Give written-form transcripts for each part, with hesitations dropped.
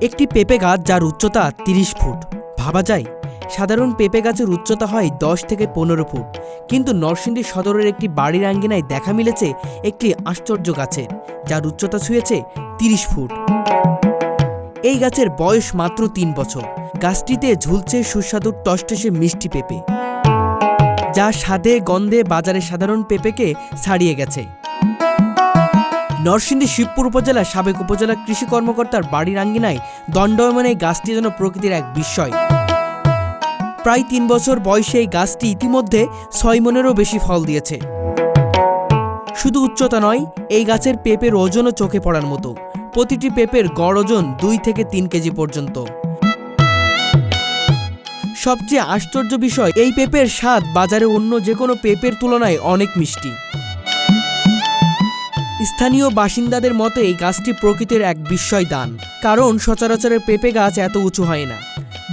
একটি পেঁপে গাছ যার উচ্চতা ৩০ ফুট। ভাবা যায় সাধারণ পেঁপে গাছের উচ্চতা হয় ১০ থেকে ১৫ ফুট, কিন্তু নরসিংদী সদরের একটি বাড়ির আঙ্গিনায় দেখা মিলেছে একটি আশ্চর্য গাছের যার উচ্চতা ছুঁয়েছে ৩০ ফুট। এই গাছের বয়স মাত্র ৩ বছর। গাছটিতে ঝুলছে সুস্বাদু টসটসে মিষ্টি পেঁপে, যা স্বাদে গন্ধে বাজারে সাধারণ পেঁপেকে ছাড়িয়ে গেছে। নরসিংদী শিবপুর উপজেলার সাবেক উপজেলা কৃষি কর্মকর্তার বাড়ির আঙ্গিনায় দণ্ডায়মান এই গাছটি যেন প্রকৃতির এক বিস্ময়। প্রায় ৩ বছর বয়সে এই গাছটি ইতিমধ্যে ৬ মনেরও বেশি ফল দিয়েছে। শুধু উচ্চতা নয়, এই গাছের পেঁপের ওজনও চোখে পড়ার মতো। প্রতিটি পেঁপের গড় ওজন ২ থেকে ৩ কেজি পর্যন্ত। সবচেয়ে আশ্চর্য বিষয়, এই পেঁপের স্বাদ বাজারে অন্য যে কোনো পেঁপের তুলনায় অনেক মিষ্টি। স্থানীয় বাসিন্দাদের মতে এই গাছটি প্রকৃতির এক বিস্ময় দান, কারণ সচরাচরের পেঁপে গাছ এত উঁচু হয় না।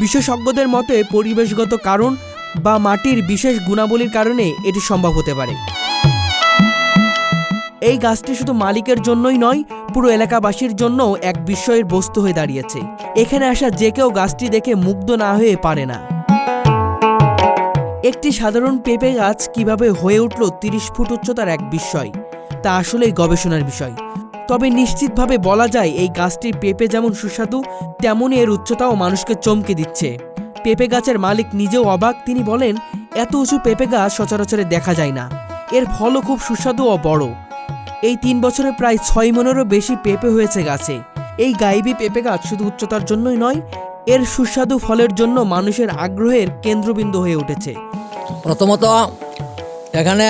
বিশেষজ্ঞদের মতে পরিবেশগত কারণ বা মাটির বিশেষ গুণাবলীর কারণে এটি সম্ভব হতে পারে। এই গাছটি শুধু মালিকের জন্যই নয়, পুরো এলাকাবাসীর জন্যও এক বিস্ময়ের বস্তু হয়ে দাঁড়িয়েছে। এখানে আসা যে কেউ গাছটি দেখে মুগ্ধ না হয়ে পারে না। একটি সাধারণ পেঁপে গাছ কিভাবে হয়ে উঠল ৩০ ফুট উচ্চতার এক বিস্ময়, তা আসলেই গবেষণার বিষয়। তবে নিশ্চিতভাবে বলা যায় এই গাছটির পেঁপে যেমন সুস্বাদু, তেমনই এর উচ্চতাও মানুষকে চমকে দিচ্ছে। পেঁপে গাছের মালিক নিজেও অবাক। তিনি বলেন, এত উঁচু পেঁপে গাছ সচরাচরে দেখা যায় না। এর ফলও খুব সুস্বাদু ও বড়। এই ৩ বছরে প্রায় ৬ মনেরও বেশি পেঁপে হয়েছে গাছে। এই গাইবি পেঁপে গাছ শুধু উচ্চতার জন্যই নয়, এর সুস্বাদু ফলের জন্য মানুষের আগ্রহের কেন্দ্রবিন্দু হয়ে উঠেছে। প্রথমত এখানে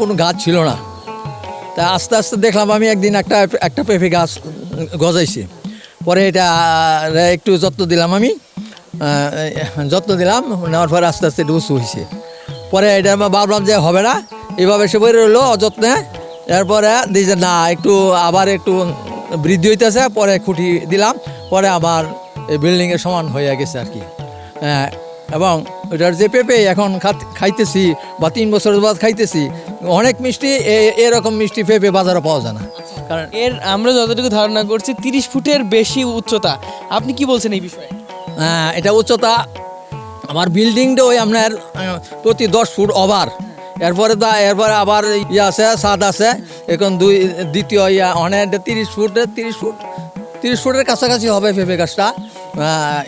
কোনো গাছ ছিল না, তা আস্তে আস্তে দেখলাম আমি একদিন একটা পেঁপে গাছ গজাইছে। পরে এটা একটু যত্ন দিলাম, নেওয়ার পরে আস্তে আস্তে উঁচু হয়েছে। পরে এটা ভাবলাম যে হবে না, এইভাবে সে বই রইলো অযত্নে। এরপরে দিয়েছে না, আবার একটু বৃদ্ধি হইতেছে। পরে খুঁটি দিলাম, পরে আমার এই বিল্ডিংয়ের সমান হয়ে গেছে আর কি। এবং ওটার যে পেঁপে এখন খাইতেছি বা 3 বছর বাদ খাইতেছি, অনেক মিষ্টি। এরকম মিষ্টি পেঁপে বাজারে পাওয়া যায় না। কারণ আমরা যতটুকু ধারণা করছি 30 ফুটের বেশি উচ্চতা। আপনি কি বলছেন এই বিষয়ে? এটা উচ্চতা আমার বিল্ডিংটা ওই আপনার প্রতি 10 ফুট ওভার। এরপরে আবার আছে, ছাদ আছে। এখন দ্বিতীয় অনেক 30 ফুটের কাছাকাছি হবে পেঁপে গাছটা।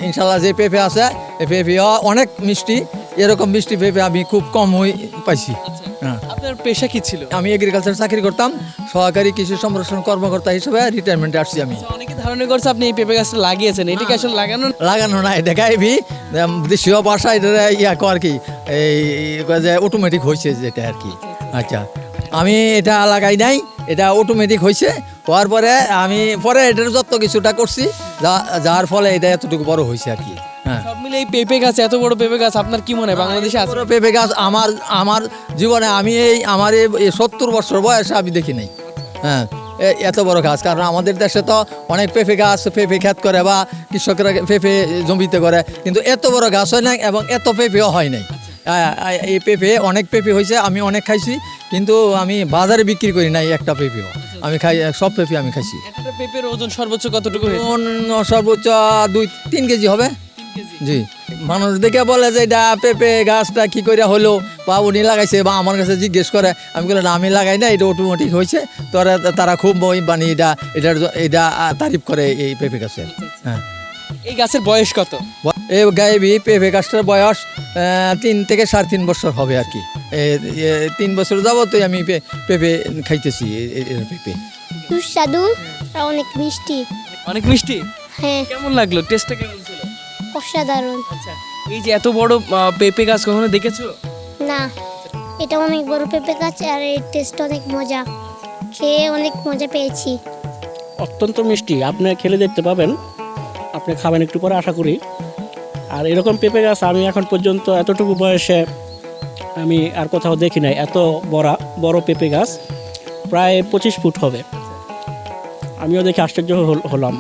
ইনশাল্লাহ যে পেঁপে আছে এই পেঁপেও অনেক মিষ্টি। এরকম মিষ্টি পেঁপে আমি খুব কম পাইছি। আপনার পেশা কি ছিল? আমি এগ্রিকালচার চাকরি করতাম, সহকারী কৃষি সম্প্রসারণ কর্মকর্তা হিসেবে রিটায়ারমেন্টে আসছি আমি। অনেকে ধারণা করছে আপনি এই পেঁপে গাছটা লাগিয়েছেন, এটা কি আসলে লাগানো না, এটা গাইবি দেশীয় ভাষা, এটা আর কি এই যে অটোমেটিক হয়েছে যেটা আর কি। আচ্ছা, আমি এটা লাগাই নাই, এটা অটোমেটিক হয়েছে। হওয়ার পরে আমি এটার যত কিছুটা করছি, যার ফলে এটা এতটুকু বড় হয়েছে আর কি। হ্যাঁ, সব মিলে এই পেঁপে গাছ, এত বড় পেঁপে গাছ আপনার কি মনে হয় বাংলাদেশে আছে? পেঁপে গাছ আমার জীবনে আমার এই 70 বছর বয়সে আমি দেখি নাই। হ্যাঁ, এত বড় গাছ। কারণ আমাদের দেশে তো অনেক পেঁপে গাছ, পেঁপে ক্ষেত করে বা কৃষকরা পেঁপে জমিতে করে, কিন্তু এত বড় গাছ হয় নাই এবং এত পেঁপেও হয় নাই। এই পেঁপে অনেক পেঁপে হয়েছে, আমি অনেক খাইছি, কিন্তু আমি বাজারে বিক্রি করি নাই একটা পেঁপেও। আমি খাই, সব পেঁপে আমি খাইছি। একটা পেঁপের ওজন সর্বোচ্চ কতটুকু হয়েছে? সর্বোচ্চ 2-3 কেজি হবে। জি, মানুষ দেখে বলে যে এটা পেঁপে গাছটা কি করে হলো, বা উনি লাগাইছে, বা আমার কাছে জিজ্ঞেস করে। আমি বললাম আমি লাগাই না, এটা অটোমেটিক হয়েছে। তারা খুব এটা তারিফ করে এই পেঁপে গাছের। হ্যাঁ, এই গাছের বয়স কত? এই গাইবি পেঁপে গাছটার বয়স 3 থেকে 3.5 বছর হবে আর কি। 3 বছর যাবতই আমি পেঁপে খাইতেছি। পেঁপে সুস্বাদু, অনেক মিষ্টি। অনেক মিষ্টি? হ্যাঁ। কেমন লাগলো? টেস্টটা কেমন ছিল? অসাধারণ। আচ্ছা, এই যে এত বড় পেঁপে গাছ কখনো দেখেছো? না, এটা অনেক বড় পেঁপে গাছ, আর এর টেস্ট অনেক মজা। খেয়ে অনেক মজা পেয়েছি। অত্যন্ত মিষ্টি, আপনি খেলে দেখতে পাবেন, আপনি খাবেন একটু পরে আশা করি। আর এরকম পেঁপে গাছ আমি এখন পর্যন্ত এতটুকু বয়সে আমি আর কোথাও দেখি নাই। এত বড় পেঁপে গাছ, প্রায় 25 ফুট হবে। আমিও দেখে আশ্চর্য হলাম,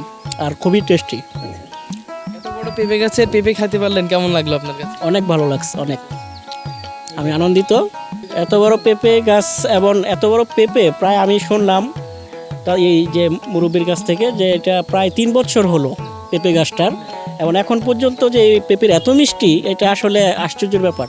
আর খুবই টেস্টি। এত বড় পেঁপে গাছের পেঁপে খেতে পারলেন, কেমন লাগলো আপনার কাছে? অনেক ভালো লাগছে, অনেক। আমি আনন্দিত। এত বড় পেঁপে গাছ এবং এত বড় পেঁপে প্রায় আমি শুনলাম তা এই যে মুরব্বির কাছ থেকে, যে এটা প্রায় 3 বছর হলো পেঁপে গাছটার, এবং এখন পর্যন্ত যে এই পেঁপের এত মিষ্টি, এটা আসলে আশ্চর্যের ব্যাপার।